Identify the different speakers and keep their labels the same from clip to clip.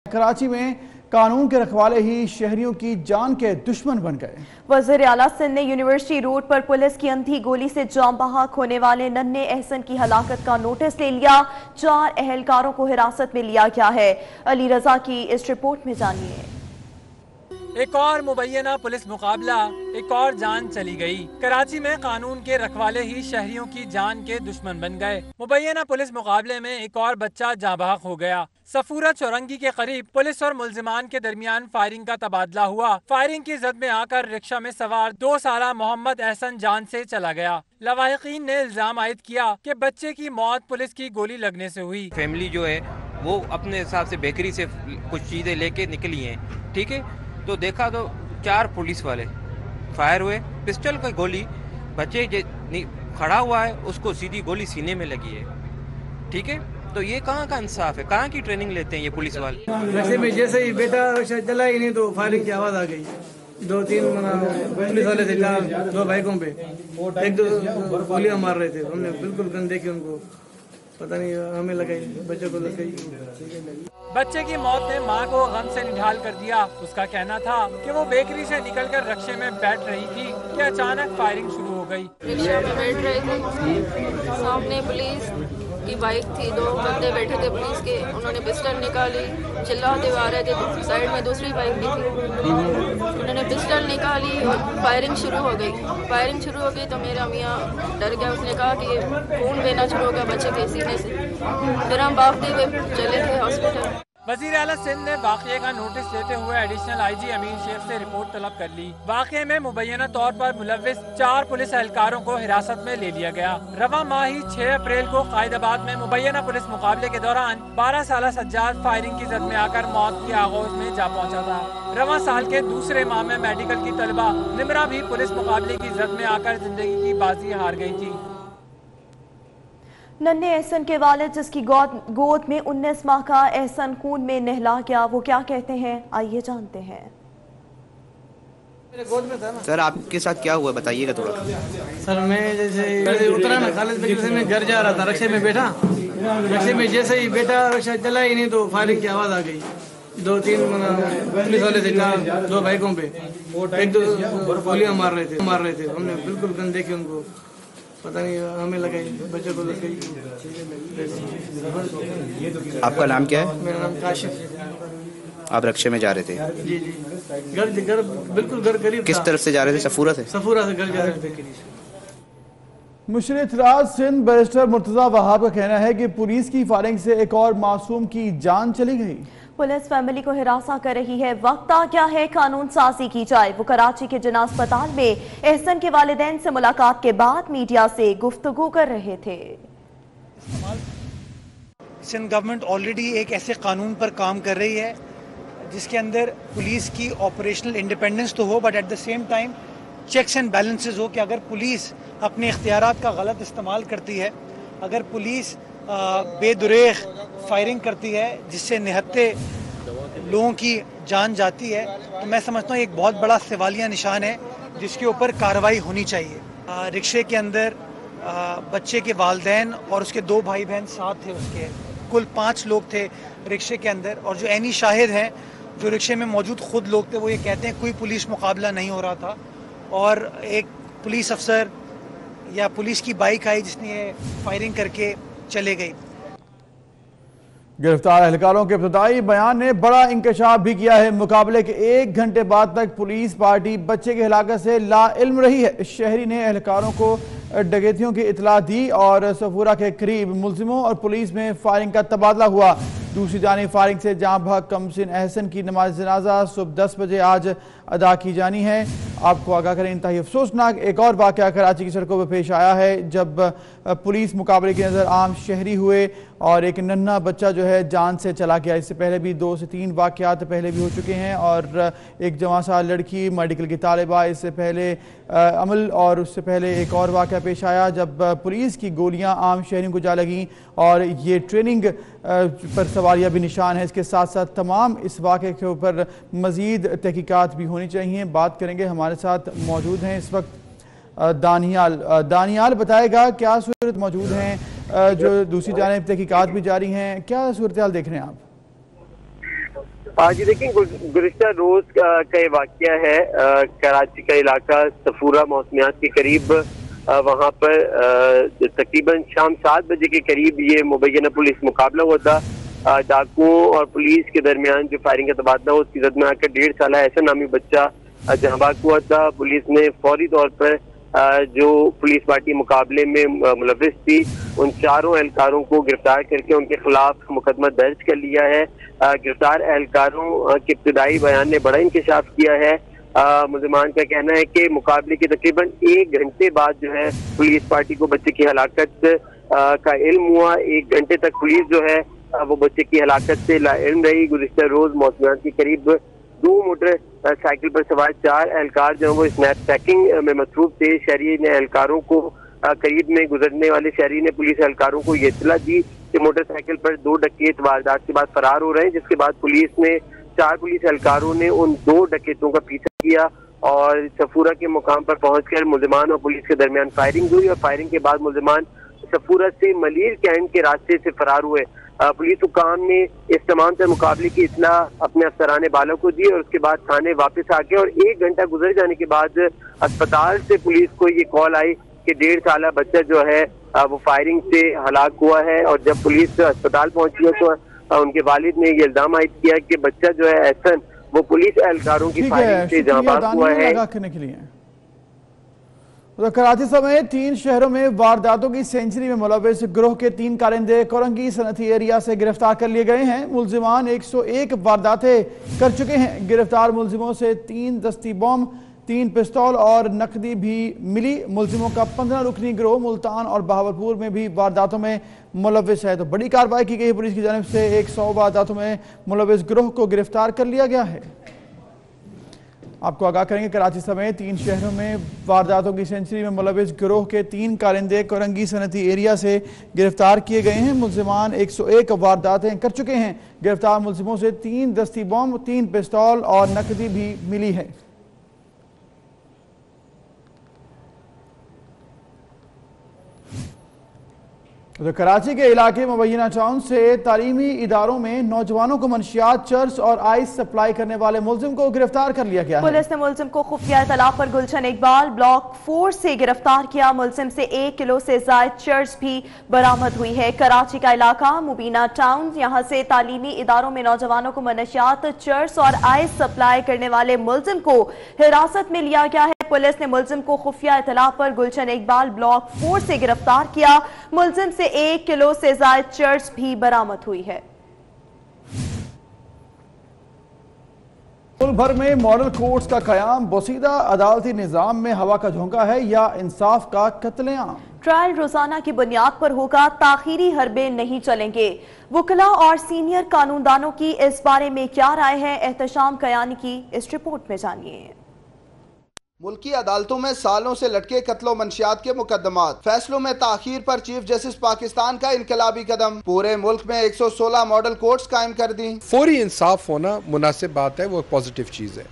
Speaker 1: کراچی میں قانون کے رکھوالے ہی شہریوں کی جان کے دشمن بن گئے۔
Speaker 2: وزیر اعلیٰ سندھ نے یونیورسٹی روڈ پر پولیس کی اندھی گولی سے جاں بحق ہونے والے ننھے احسن کی ہلاکت کا نوٹس لے لیا۔ 4 اہلکاروں کو حراست میں لیا گیا ہے۔ علی رضا کی اس رپورٹ میں جانیے۔
Speaker 3: ایک اور مبینہ پولیس مقابلہ، ایک اور جان چلی گئی۔ کراچی میں قانون کے رکھوالے ہی شہریوں کی جان کے دشمن بن گئے۔ مبینہ پولیس مقابلے میں ایک اور بچہ جاں بحق ہو گیا۔ صفورہ چورنگی کے قریب پولیس اور ملزمان کے درمیان فائرنگ کا تبادلہ ہوا۔ فائرنگ کی زد میں آ کر رکشہ میں سوار 2 سالہ محمد احسن جان سے چلا گیا۔ لواحقین نے الزام عائد کیا کہ بچے کی موت پولیس کی گولی لگنے سے ہوئی۔
Speaker 4: فیملی جو ہے وہ اپنے حساب سے بیکری سے کچھ چیزیں لے کے نکلی ہیں، ٹھیک ہے، تو دیکھا تو 4 پولیس والے فائر ہوئے، پسٹل کی گولی بچے کھڑا ہوا ہے اس کو سیدھی گولی سینے میں لگی ہے، ٹھیک ہے۔ تو یہ کہاں کا انصاف ہے؟ کہاں کی ٹریننگ لیتے ہیں یہ پولیس والے؟
Speaker 5: رکشے میں جیسے ہی بیٹا رکشہ چلا ہی نہیں تو فائرنگ کی آواز آ گئی۔ 2-3 پولیس والے تھے 2 بائکوں پہ، ایک دو گولیاں مار رہے تھے۔ ہم نے بالکل گن دیکھی ان کو، پتہ نہیں ہمیں لگائی، بچے کو لگائی۔
Speaker 3: بچے کی موت نے ماں کو غم سے نڈھال کر دیا۔ اس کا کہنا تھا کہ وہ بیکری سے نکل کر رکشے میں بیٹھ رہی تھی کہ اچانک فائرنگ شروع ہو گئی۔
Speaker 6: رکشہ میں بیٹھ رہے تھے، سامنے پولیس کی بائک تھی، 2 بندے بیٹھے تھے پولیس کے، انہوں نے پسٹل نکالی، چلاتے آ رہے تھے، سائیڈ میں دوسری بائک بھی تھی، انہوں نے پسٹل نکالی اور فائرنگ شروع ہو گئی۔ فائرنگ شروع ہو گئی تو میرا میاں ڈر گیا، اس نے کہا کہ یہ خون دینا شروع ہو گیا بچے کے سینے سے، پھر ہم بھاگتے ہوئے چلے تھے ہاسپٹل۔
Speaker 3: وزیر اعلیٰ سندھ نے واقعے کا نوٹس لیتے ہوئے ایڈیشنل آئی جی امین شیخ سے رپورٹ طلب کر لی۔ واقعے میں مبینہ طور پر ملوث 4 پولیس اہلکاروں کو حراست میں لے لیا گیا۔ رواں ماہ ہی 6 اپریل کو قائد آباد میں مبینہ پولیس مقابلے کے دوران 12 سالہ سجاد فائرنگ کی زد میں آ کر موت کے آغوش میں جا پہنچا تھا۔ رواں سال کے دوسرے ماہ میں میڈیکل کی طالبہ نمرہ بھی پولیس مقابلے کی زد میں آ کر زندگی کی بازی ہار گئی تھی۔
Speaker 2: ننھے احسن کے والد جس کی گود میں 19 ماہ کا احسن خون میں نہلا گیا، وہ کیا کہتے ہیں، آئیے جانتے ہیں۔
Speaker 7: سر آپ کے ساتھ کیا ہوا بتائیے گا تھوڑا۔
Speaker 5: سر میں جیسے اترا نا خالد بیکری سے میں گھر جا رہا تھا، رکشے میں بیٹھا، رکشے میں جیسے ہی بیٹا رکشہ چلا ہی نہیں تو فائرنگ کی آواز آ گئی۔ 2-3 پولیس والے تھے 2 بائکوں پہ، ایک دو گولیاں مار رہے تھے۔ ہم نے بالکل گن دیکھی ان کو، پتہ نہیں ہمیں لگائی، بچے کو لگائی۔
Speaker 7: آپ کا نام کیا ہے؟
Speaker 5: میرا نام کاشف۔
Speaker 7: آپ رکشے میں جا رہے تھے؟
Speaker 5: جی گھر بالکل گھر قریب۔
Speaker 7: کس طرف سے جا رہے تھے؟ صفورہ سے؟
Speaker 5: صفورہ سے گھر جا رہے تھے۔
Speaker 1: مشیر اطلاعات سندھ بیرسٹر مرتضی وہاب کا کہنا ہے کہ پولیس کی فائرنگ سے ایک اور معصوم کی جان چلی گئی۔
Speaker 2: پولیس فیملی کو ہراساں کر رہی ہے، وقت آ گیا ہے قانون سازی کی جائے۔ وہ کراچی کے جناح اسپتال میں احسن کے والدین سے ملاقات کے بعد میڈیا سے گفتگو کر رہے تھے۔
Speaker 8: سندھ گورنمنٹ آلریڈی ایک ایسے قانون پر کام کر رہی ہے جس کے اندر پولیس کی آپریشنل انڈیپینڈنس تو ہو، but at the same time checks and balances ہو کہ اگر پولیس اپنے اختیارات کا غلط استعمال کرتی ہے، اگر پولیس بے دریغ فائرنگ کرتی ہے جس سے نہتے لوگوں کی جان جاتی ہے، تو میں سمجھتا ہوں ایک بہت بڑا سوالیہ نشان ہے جس کے اوپر کارروائی ہونی چاہیے۔ رکشے کے اندر بچے کے والدین اور اس کے 2 بھائی بہن ساتھ تھے، اس کے کل 5 لوگ تھے رکشے کے اندر، اور جو عینی شاہد ہیں جو رکشے میں موجود خود لوگ تھے، وہ یہ کہتے ہیں کوئی پولیس مقابلہ نہیں ہو رہا تھا اور ایک پولیس افسر یا پولیس کی بائک آئی جس نے یہ فائرنگ کر کے چلے گئی۔
Speaker 1: گرفتار اہلکاروں کے ابتدائی بیان نے بڑا انکشاف بھی کیا ہے۔ مقابلے کے 1 گھنٹے بعد تک پولیس پارٹی بچے کی ہلاکت سے لا علم رہی ہے۔ شہری نے اہلکاروں کو ڈکیتیوں کی اطلاع دی اور صفورہ کے قریب ملزموں اور پولیس میں فائرنگ کا تبادلہ ہوا۔ دوسری جانب فائرنگ سے جاں بحق کمسن احسن کی نماز جنازہ صبح 10 بجے آج ادا کی جانی ہے۔ آپ کو آگاہ کریں، انتہائی افسوسناک ایک اور واقعہ کراچی کی سڑکوں پر پیش آیا ہے جب پولیس مقابلے کی نظر عام شہری ہوئے اور ایک ننھا بچہ جو ہے جان سے چلا گیا۔ اس سے پہلے بھی 2 سے 3 واقعات پہلے بھی ہو چکے ہیں اور ایک جوان سال لڑکی میڈیکل کی طالبہ، اس سے پہلے عمل، اور اس سے پہلے ایک اور واقعہ پیش آیا جب پولیس کی گولیاں عام شہریوں کو جا لگیں، اور یہ ٹریننگ پر سوالیہ بھی نشان ہے۔ اس کے ساتھ ساتھ تمام اس واقعے کے اوپر مزید تحقیقات بھی ہونی چاہیے۔ بات کریں گے، ہمارے ساتھ موجود ہیں اس وقت دانیال بتائے گا کیا صورت موجود ہیں، جو دوسری جانب تحقیقات بھی جاری ہیں، کیا صورتحال دیکھ رہے ہیں آپ؟
Speaker 9: جی دیکھیں، گزشتہ روز کا یہ واقعہ ہے کراچی کا علاقہ صفورہ موسمیات کے قریب. وہاں پر تقریباً شام 7 بجے کے قریب یہ مبینہ پولیس مقابلہ ہوا تھا. ڈاکوؤں اور پولیس کے درمیان جو فائرنگ کا تبادلہ ہوا، اس کی زد میں آ کر 1.5 سالہ احسن نامی بچہ جہاں بحق ہوا تھا. پولیس نے فوری طور پر جو پولیس پارٹی مقابلے میں ملوث تھی ان چاروں اہلکاروں کو گرفتار کر کے ان کے خلاف مقدمہ درج کر لیا ہے. گرفتار اہلکاروں کے ابتدائی بیان نے بڑا انکشاف کیا ہے. ملزمان کا کہنا ہے کہ مقابلے کے تقریباً 1 گھنٹے بعد جو ہے پولیس پارٹی کو بچے کی ہلاکت کا علم ہوا. 1 گھنٹے تک پولیس جو ہے وہ بچے کی ہلاکت سے لا علم رہی. گزشتہ روز موسمیات کے قریب 2 موٹر سائیکل پر سوار 4 اہلکار جو ہیں وہ اسنیپ پیکنگ میں مصروف تھے. شہری نے اہلکاروں کو قریب میں گزرنے والے شہری نے پولیس اہلکاروں کو یہ اطلاع دی کہ موٹر سائیکل پر 2 ڈکیت واردات کے بعد فرار ہو رہے ہیں، جس کے بعد پولیس نے 4 پولیس اہلکاروں نے ان 2 ڈکیتوں کا پیچھا کیا اور صفورہ کے مقام پر پہنچ کر ملزمان اور پولیس کے درمیان فائرنگ ہوئی اور فائرنگ کے بعد ملزمان صفورہ سے ملیر کینٹ کے راستے سے فرار ہوئے. پولیس حکام نے اس تمام تر مقابلے کی اطلاع اپنے افسران بالا کو دی اور اس کے بعد تھانے واپس آ گئے اور 1 گھنٹہ گزر جانے کے بعد اسپتال سے پولیس کو یہ کال آئی کہ 1.5 سالہ بچہ جو ہے وہ فائرنگ سے ہلاک ہوا ہے. اور جب پولیس اسپتال پہنچی ہے تو ان کے والد نے یہ الزام عائد کیا کہ بچہ جو ہے احسن وہ پولیس اہلکاروں کی فائرنگ سے جاں بحق ہوا ہے.
Speaker 1: کراچی سمیت 3 شہروں میں وارداتوں کی سینچری میں ملوث گروہ کے 3 کارندے کورنگی صنعتی ایریا سے گرفتار کر لیے گئے ہیں. ملزمان 101 وارداتیں کر چکے ہیں. گرفتار ملزموں سے 3 دستی بم، 3 پستول اور نقدی بھی ملی. ملزموں کا 15 رکنی گروہ ملتان اور بہاولپور میں بھی وارداتوں میں ملوث ہے. تو بڑی کارروائی کی گئی پولیس کی جانب سے. 100 وارداتوں میں ملوث گروہ کو گرفتار کر لیا گیا ہے. آپ کو آگاہ کریں گے کراچی سمیت 3 شہروں میں وارداتوں کی سینچری میں ملوث گروہ کے 3 کارندے کورنگی صنعتی ایریا سے گرفتار کیے گئے ہیں. ملزمان 101 وارداتیں کر چکے ہیں. گرفتار ملزموں سے 3 دستی بم، 3 پستول اور نقدی بھی ملی ہے. تو کراچی کے علاقے مبینہ ٹاؤن سے تعلیمی اداروں میں نوجوانوں کو منشیات، چرس اور آئس سپلائی کرنے والے ملزم کو گرفتار کر لیا گیا ہے.
Speaker 2: پولیس نے ملزم کو خفیہ اطلاع پر گلشن اقبال بلاک 4 سے گرفتار کیا. ملزم سے 1 کلو سے زائد چرس بھی برآمد ہوئی ہے. کراچی کا علاقہ مبینہ ٹاؤن، یہاں سے تعلیمی اداروں میں نوجوانوں کو منشیات، چرس اور آئس سپلائی کرنے والے ملزم کو حراست میں لیا گیا ہے. پولیس نے ملزم کو خفیہ اطلاع پر گلشن اقبال بلاک 4 سے گرفتار کیا. ملزم سے 1 کلو سے زائد چرس بھی برآمد ہوئی ہے.
Speaker 1: ملک بھر میں ماڈل کورٹس کا قیام بوسیدہ عدالتی نظام میں ہوا کا جھونکا ہے یا انصاف کا قتل عام؟
Speaker 2: ٹرائل روزانہ کی بنیاد پر ہوگا، تاخیری حربے نہیں چلیں گے. وکلاء اور سینئر قانوندانوں کی اس بارے میں کیا رائے ہے؟ احتشام کیانی کی اس رپورٹ میں جانیے.
Speaker 10: ملکی عدالتوں میں سالوں سے لٹکے قتل و منشیات کے مقدمات، فیصلوں میں تاخیر پر چیف جسٹس پاکستان کا انقلابی قدم. پورے ملک میں 116 ماڈل کورٹس قائم کر دیں.
Speaker 11: فوری انصاف ہونا مناسب بات ہے، وہ پازیٹیو چیز ہے.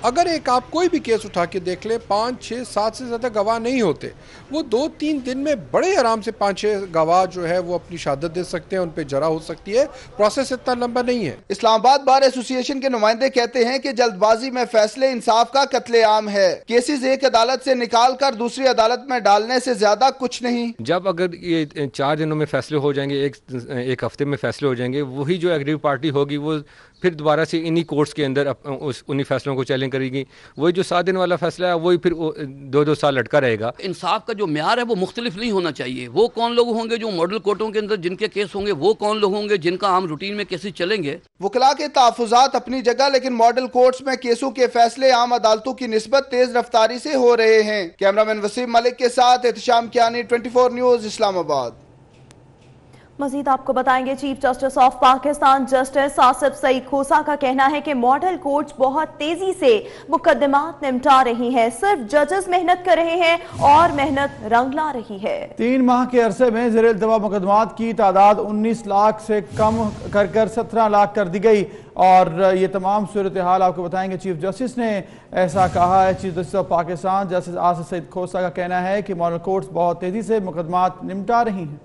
Speaker 11: اگر آپ کوئی بھی کیس اٹھا کے دیکھ لیں، 5 6 7 سے زیادہ گواہ نہیں ہوتے. وہ 2-3 دن میں بڑے آرام سے 5 6 گواہ جو ہے وہ اپنی شہادت دے سکتے ہیں، ان پہ جرح ہو سکتی ہے. پروسیس اتنا لمبا نہیں ہے.
Speaker 10: اسلام آباد بار ایسوسی ایشن کے نمائندے کہتے ہیں کہ جلد بازی میں فیصلے انصاف کا قتل عام ہے. کیسز ایک عدالت سے نکال کر دوسری عدالت میں ڈالنے سے زیادہ کچھ نہیں.
Speaker 12: جب اگر یہ 4 دنوں میں فیصلے ہو جائیں گے، ایک ہفتے میں فیصلے ہو جائیں گے، وہی جو ایگریو پارٹی ہوگی وہ پھر دوبارہ سے انہی کورٹس کے اندر انہی فیصلوں کو چیلنج کرے گی. وہی جو 7 دن والا فیصلہ ہے وہی پھر 2-2 سال لٹکا رہے گا.
Speaker 13: انصاف کا جو معیار ہے وہ مختلف نہیں ہونا چاہیے. وہ کون لوگ ہوں گے جو ماڈل کورٹوں کے اندر جن کے کیس ہوں گے، وہ کون لوگ ہوں گے جن کا عام روٹین میں کیسز چلیں گے.
Speaker 10: وکلاء کے تحفظات اپنی جگہ، لیکن ماڈل کورٹس میں کیسوں کے فیصلے عام عدالتوں کی نسبت تیز رفتاری سے ہو رہے ہیں. کیمرامین وسیم ملک کے ساتھ احتشام کیانی، 24 نیوز، اسلام آباد.
Speaker 2: مزید آپ کو بتائیں گے Chief Justice of Pakistan Justice Asif Saeed Khosa کا کہنا ہے کہ ماڈل کورٹس بہت تیزی سے مقدمات نمٹا رہی ہیں. صرف ججز محنت کر رہے ہیں اور محنت رنگ لا رہی ہے.
Speaker 1: 3 ماہ کے عرصے میں زیر التوا مقدمات کی تعداد 19 لاکھ سے کم کر 17 لاکھ کر دی گئی. اور یہ تمام صورتحال آپ کو بتائیں گے چیف جسٹس نے ایسا کہا ہے. Chief Justice of Pakistan Justice Asif Saeed Khosa کا کہنا ہے کہ ماڈل کورٹس بہت تیزی سے مقدمات نمٹا رہی ہیں.